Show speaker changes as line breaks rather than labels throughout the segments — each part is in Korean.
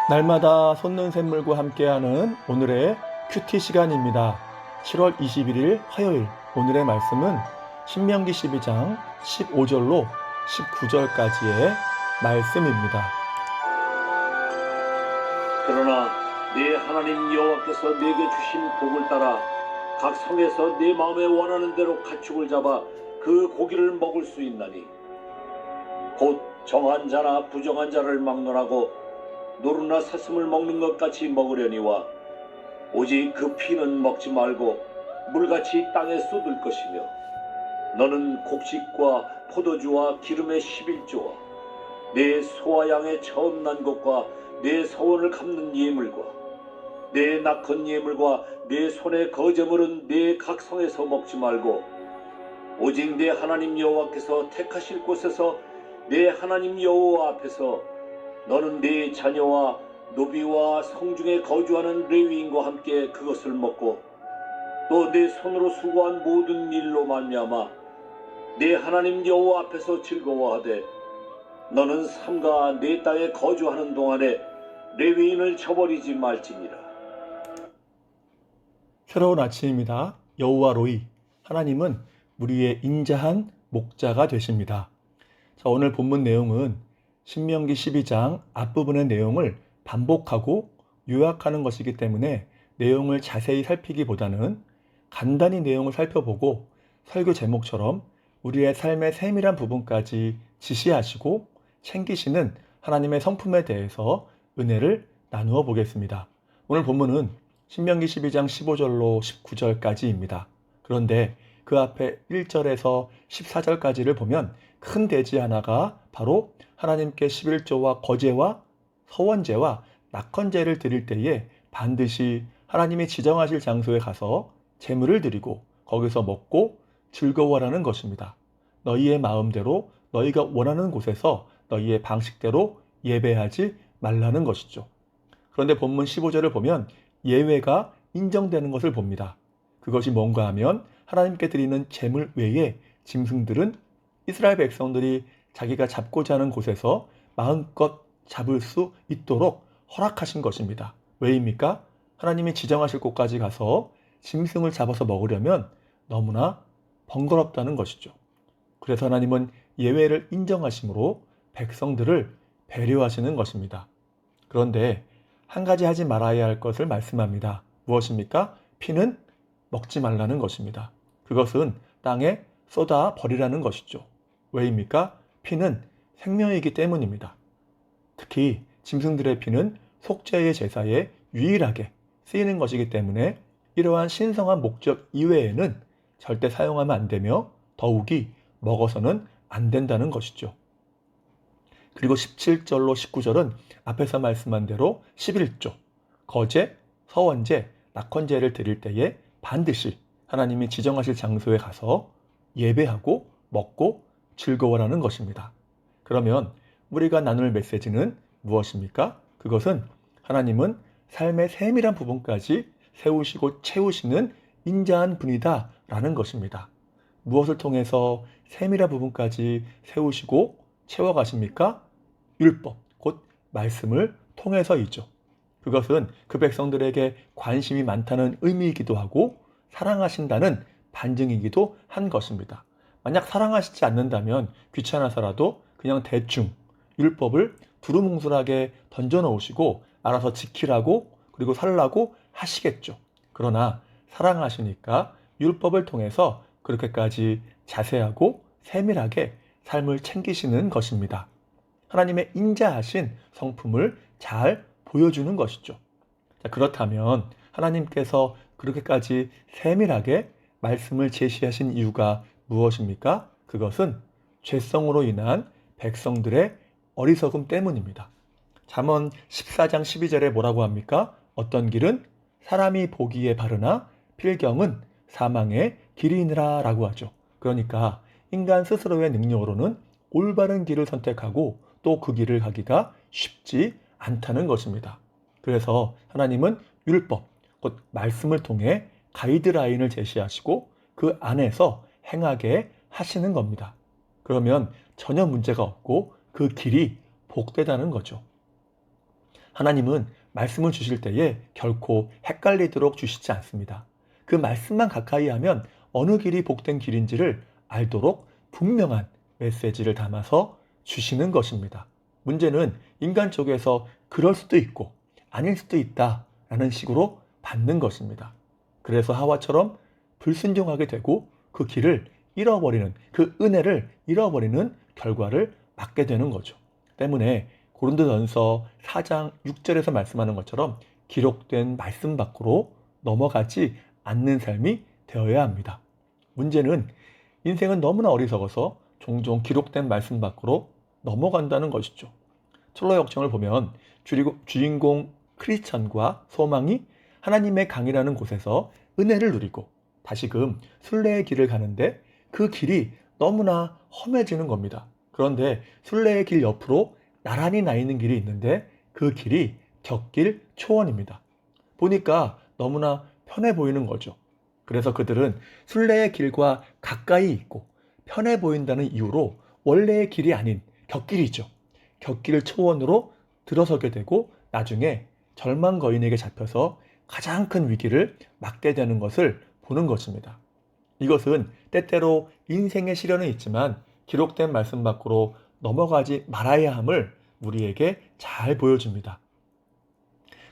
날마다 솟는 샘물과 함께하는 오늘의 큐티 시간입니다. 7월 21일 화요일 오늘의 말씀은 신명기 12장 15절로 19절까지의 말씀입니다.
그러나 네 하나님 여호와께서 내게 주신 복을 따라 각 성에서 네 마음에 원하는 대로 가축을 잡아 그 고기를 먹을 수 있나니 곧 정한 자나 부정한 자를 막론하고 노루나 사슴을 먹는 것 같이 먹으려니와 오직 그 피는 먹지 말고 물같이 땅에 쏟을 것이며 너는 곡식과 포도주와 기름의 11조와 내 소와 양의 처음 난 것과 내 서원을 갚는 예물과 내 낙헌 예물과 내 손의 거제물은 내 각 성에서 먹지 말고 오직 내 하나님 여호와께서 택하실 곳에서 내 하나님 여호와 앞에서 너는 네 자녀와 노비와 성중에 거주하는 레위인과 함께 그것을 먹고 또 내 손으로 수고한 모든 일로 말미암아 내 하나님 여호와 앞에서 즐거워하되 너는 삼가 내 땅에 거주하는 동안에 레위인을 저버리지 말지니라.
새로운 아침입니다. 여호와 로이 하나님은 우리의 인자한 목자가 되십니다. 자, 오늘 본문 내용은 신명기 12장 앞부분의 내용을 반복하고 요약하는 것이기 때문에 내용을 자세히 살피기보다는 간단히 내용을 살펴보고 설교 제목처럼 우리의 삶의 세밀한 부분까지 지시하시고 챙기시는 하나님의 성품에 대해서 은혜를 나누어 보겠습니다. 오늘 본문은 신명기 12장 15절로 19절까지입니다. 그런데 그 앞에 1절에서 14절까지를 보면 큰 대지 하나가 바로 하나님께 11조와 거제와 서원제와 낙헌제를 드릴 때에 반드시 하나님이 지정하실 장소에 가서 제물을 드리고 거기서 먹고 즐거워하라는 것입니다. 너희의 마음대로 너희가 원하는 곳에서 너희의 방식대로 예배하지 말라는 것이죠. 그런데 본문 15절을 보면 예외가 인정되는 것을 봅니다. 그것이 뭔가 하면 하나님께 드리는 제물 외에 짐승들은 이스라엘 백성들이 자기가 잡고자 하는 곳에서 마음껏 잡을 수 있도록 허락하신 것입니다. 왜입니까? 하나님이 지정하실 곳까지 가서 짐승을 잡아서 먹으려면 너무나 번거롭다는 것이죠. 그래서 하나님은 예외를 인정하심으로 백성들을 배려하시는 것입니다. 그런데 한 가지 하지 말아야 할 것을 말씀합니다. 무엇입니까? 피는 먹지 말라는 것입니다. 그것은 땅에 쏟아 버리라는 것이죠. 왜입니까? 피는 생명이기 때문입니다. 특히 짐승들의 피는 속죄의 제사에 유일하게 쓰이는 것이기 때문에 이러한 신성한 목적 이외에는 절대 사용하면 안 되며 더욱이 먹어서는 안 된다는 것이죠. 그리고 17절로 19절은 앞에서 말씀한 대로 11조, 거제, 서원제, 낙헌제를 드릴 때에 반드시 하나님이 지정하실 장소에 가서 예배하고 먹고 즐거워라는 것입니다. 그러면 우리가 나눌 메시지는 무엇입니까? 그것은 하나님은 삶의 세밀한 부분까지 세우시고 채우시는 인자한 분이다 라는 것입니다. 무엇을 통해서 세밀한 부분까지 세우시고 채워가십니까? 율법, 곧 말씀을 통해서이죠. 그것은 그 백성들에게 관심이 많다는 의미이기도 하고 사랑하신다는 반증이기도 한 것입니다. 만약 사랑하시지 않는다면 귀찮아서라도 그냥 대충 율법을 두루뭉술하게 던져놓으시고 알아서 지키라고 그리고 살라고 하시겠죠. 그러나 사랑하시니까 율법을 통해서 그렇게까지 자세하고 세밀하게 삶을 챙기시는 것입니다. 하나님의 인자하신 성품을 잘 보여주는 것이죠. 자, 그렇다면 하나님께서 그렇게까지 세밀하게 말씀을 제시하신 이유가 무엇입니까? 그것은 죄성으로 인한 백성들의 어리석음 때문입니다. 잠언 14장 12절에 뭐라고 합니까? 어떤 길은 사람이 보기에 바르나 필경은 사망의 길이니라 라고 하죠. 그러니까 인간 스스로의 능력으로는 올바른 길을 선택하고 또 그 길을 가기가 쉽지 않다는 것입니다. 그래서 하나님은 율법, 곧 말씀을 통해 가이드라인을 제시하시고 그 안에서 행하게 하시는 겁니다. 그러면 전혀 문제가 없고 그 길이 복되다는 거죠. 하나님은 말씀을 주실 때에 결코 헷갈리도록 주시지 않습니다. 그 말씀만 가까이 하면 어느 길이 복된 길인지를 알도록 분명한 메시지를 담아서 주시는 것입니다. 문제는 인간 쪽에서 그럴 수도 있고 아닐 수도 있다라는 식으로 받는 것입니다. 그래서 하와처럼 불순종하게 되고 그 길을 잃어버리는, 그 은혜를 잃어버리는 결과를 맞게 되는 거죠. 때문에 고린도전서 4장 6절에서 말씀하는 것처럼 기록된 말씀 밖으로 넘어가지 않는 삶이 되어야 합니다. 문제는 인생은 너무나 어리석어서 종종 기록된 말씀 밖으로 넘어간다는 것이죠. 철로 역정을 보면 주인공 크리스천과 소망이 하나님의 강이라는 곳에서 은혜를 누리고 다시금 순례의 길을 가는데 그 길이 너무나 험해지는 겁니다. 그런데 순례의 길 옆으로 나란히 나 있는 길이 있는데 그 길이 격길 초원입니다. 보니까 너무나 편해 보이는 거죠. 그래서 그들은 순례의 길과 가까이 있고 편해 보인다는 이유로 원래의 길이 아닌 격길이죠. 격길 초원으로 들어서게 되고 나중에 절망 거인에게 잡혀서 가장 큰 위기를 맞게 되는 것을 보는 것입니다. 이것은 때때로 인생의 시련은 있지만 기록된 말씀 밖으로 넘어가지 말아야 함을 우리에게 잘 보여줍니다.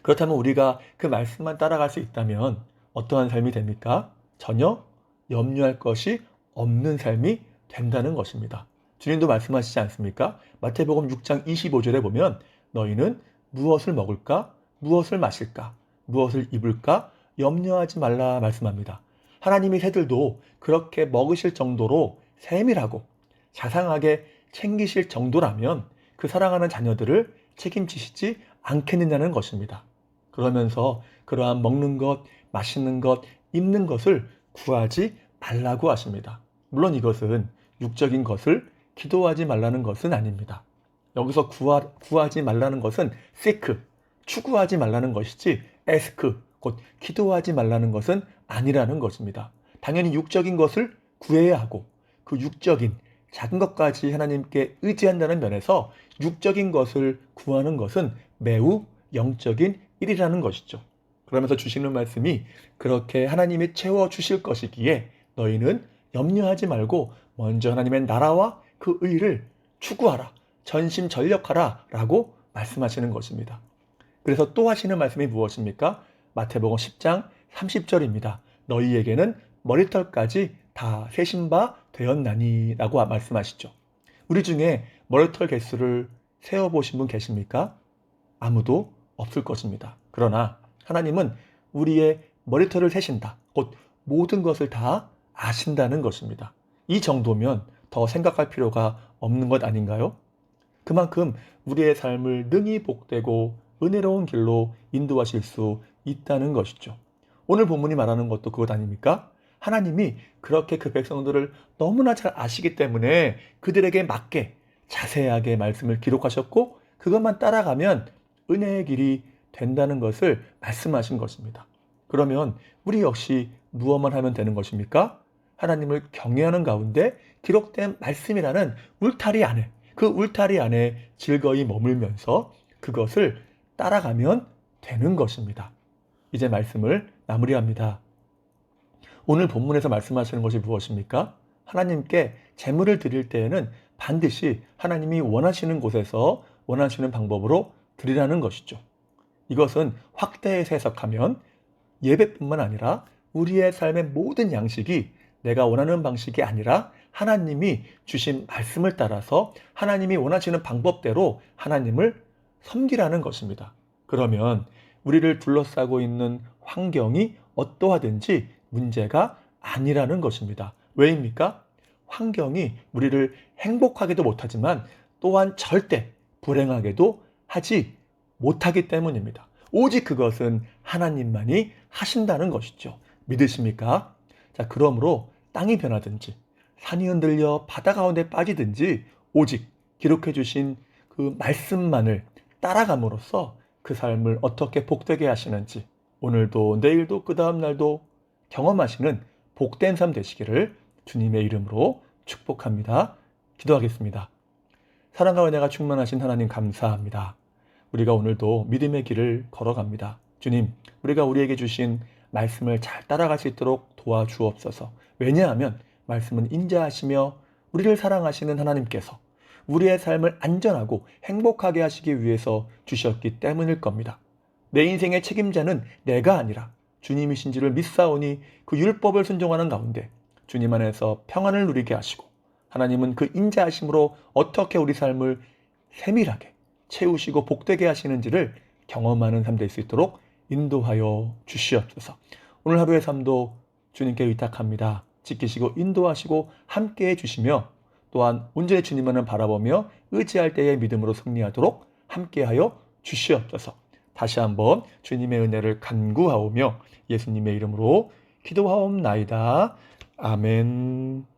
그렇다면 우리가 그 말씀만 따라갈 수 있다면 어떠한 삶이 됩니까? 전혀 염려할 것이 없는 삶이 된다는 것입니다. 주님도 말씀하시지 않습니까? 마태복음 6장 25절에 보면 너희는 무엇을 먹을까? 무엇을 마실까? 무엇을 입을까? 염려하지 말라 말씀합니다. 하나님의 새들도 그렇게 먹으실 정도로 세밀하고 자상하게 챙기실 정도라면 그 사랑하는 자녀들을 책임지시지 않겠느냐는 것입니다. 그러면서 그러한 먹는 것, 마시는 것, 입는 것을 구하지 말라고 하십니다. 물론 이것은 육적인 것을 기도하지 말라는 것은 아닙니다. 여기서 구하지 말라는 것은 seek, 추구하지 말라는 것이지 ask, 곧 기도하지 말라는 것은 아니라는 것입니다. 당연히 육적인 것을 구해야 하고 그 육적인 작은 것까지 하나님께 의지한다는 면에서 육적인 것을 구하는 것은 매우 영적인 일이라는 것이죠. 그러면서 주시는 말씀이 그렇게 하나님이 채워주실 것이기에 너희는 염려하지 말고 먼저 하나님의 나라와 그 의를 추구하라, 전심전력하라 라고 말씀하시는 것입니다. 그래서 또 하시는 말씀이 무엇입니까? 마태복음 10장 30절입니다. 너희에게는 머리털까지 다 세신 바 되었나니 라고 말씀하시죠. 우리 중에 머리털 개수를 세어보신 분 계십니까? 아무도 없을 것입니다. 그러나 하나님은 우리의 머리털을 세신다. 곧 모든 것을 다 아신다는 것입니다. 이 정도면 더 생각할 필요가 없는 것 아닌가요? 그만큼 우리의 삶을 능히 복되고 은혜로운 길로 인도하실 수 있다는 것이죠. 오늘 본문이 말하는 것도 그것 아닙니까? 하나님이 그렇게 그 백성들을 너무나 잘 아시기 때문에 그들에게 맞게 자세하게 말씀을 기록하셨고 그것만 따라가면 은혜의 길이 된다는 것을 말씀하신 것입니다. 그러면 우리 역시 무엇만 하면 되는 것입니까? 하나님을 경외하는 가운데 기록된 말씀이라는 울타리 안에, 그 울타리 안에 즐거이 머물면서 그것을 따라가면 되는 것입니다. 이제 말씀을 마무리합니다. 오늘 본문에서 말씀하시는 것이 무엇입니까? 하나님께 제물을 드릴 때에는 반드시 하나님이 원하시는 곳에서 원하시는 방법으로 드리라는 것이죠. 이것은 확대해서 해석하면 예배뿐만 아니라 우리의 삶의 모든 양식이 내가 원하는 방식이 아니라 하나님이 주신 말씀을 따라서 하나님이 원하시는 방법대로 하나님을 섬기라는 것입니다. 그러면 우리를 둘러싸고 있는 환경이 어떠하든지 문제가 아니라는 것입니다. 왜입니까? 환경이 우리를 행복하게도 못하지만 또한 절대 불행하게도 하지 못하기 때문입니다. 오직 그것은 하나님만이 하신다는 것이죠. 믿으십니까? 자, 그러므로 땅이 변하든지 산이 흔들려 바다 가운데 빠지든지 오직 기록해 주신 그 말씀만을 따라감으로써 그 삶을 어떻게 복되게 하시는지 오늘도 내일도 그 다음 날도 경험하시는 복된 삶 되시기를 주님의 이름으로 축복합니다. 기도하겠습니다. 사랑과 은혜가 충만하신 하나님 감사합니다. 우리가 오늘도 믿음의 길을 걸어갑니다. 주님, 우리가 우리에게 주신 말씀을 잘 따라갈 수 있도록 도와주옵소서. 왜냐하면 말씀은 인자하시며 우리를 사랑하시는 하나님께서 우리의 삶을 안전하고 행복하게 하시기 위해서 주셨기 때문일 겁니다. 내 인생의 책임자는 내가 아니라 주님이신 줄을 믿사오니 그 율법을 순종하는 가운데 주님 안에서 평안을 누리게 하시고 하나님은 그 인자하심으로 어떻게 우리 삶을 세밀하게 채우시고 복되게 하시는지를 경험하는 삶 될 수 있도록 인도하여 주시옵소서. 오늘 하루의 삶도 주님께 의탁합니다. 지키시고 인도하시고 함께해 주시며 또한 온전히 주님만을 바라보며 의지할 때의 믿음으로 승리하도록 함께하여 주시옵소서. 다시 한번 주님의 은혜를 간구하오며 예수님의 이름으로 기도하옵나이다. 아멘.